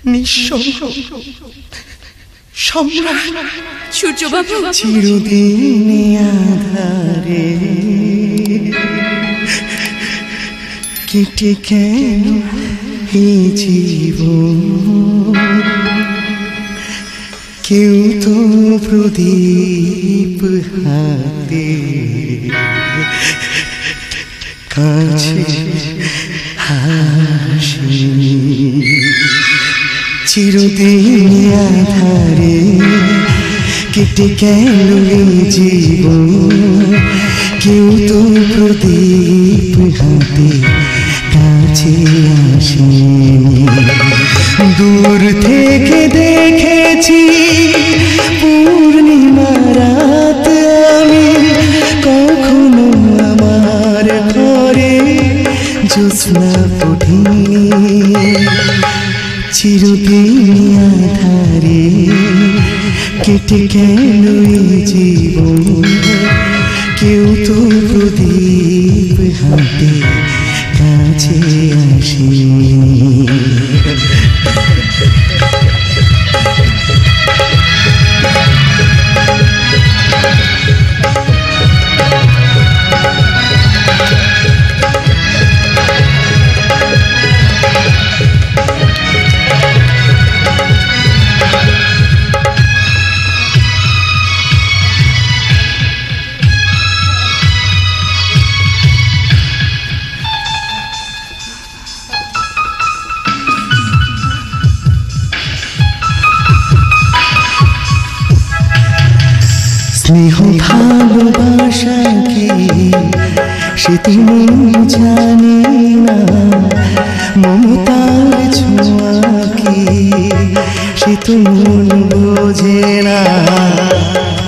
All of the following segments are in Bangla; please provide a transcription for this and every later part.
নিঃসঙ্গ সম্রাট সূর্যবাবু চিরদিন আধারে কেটে কেন এই জীবন কেউ তো প্রদীপ হাতে কাছে হাসি চিরদিন আধারে কেটে গেল জীবন কেউ তো প্রদীপ হাতে কাছে আসেনি দূর থেকে দেখেছি পূর্ণিমা রাত আমি কখনো আমার ঘরে জ্যোৎস্না পড়িনি চিরদিন আধারে কেটে গেল জীবন কেউ তো প্রদীপ হাতে কাছে আসেনি স্নেহ ভালোবাসা কি সে তুমি জানি না মমতার ছোঁয়া কি সে তো মন বোঝে না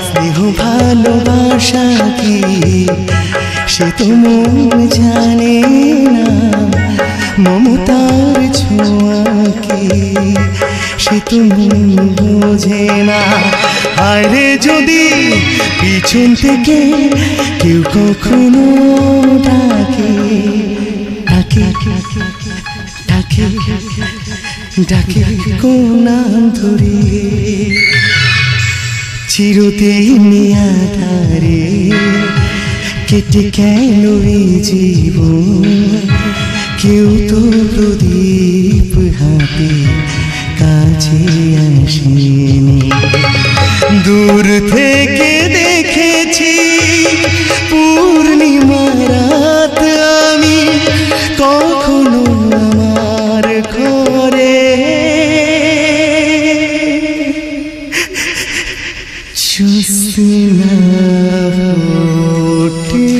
স্নেহ ভালোবাসা কি সে তো মন জানে না মমতার ছোঁয়া কি সে তো মন বোঝে না আরে যদি পিছন থেকে কেউ কখনো ডাকে ডাকে ডাকে ডাকে কোন নাম ধরে চিরদিন আধারে কেটে গেল জীবন কেউ তো প্রদীপ হাতে কাছে আসেনি দূর থেকে দেখেছি পূর্ণিমা রাত আমি কখনো আমার ঘরে জ্যোৎস্না ওঠে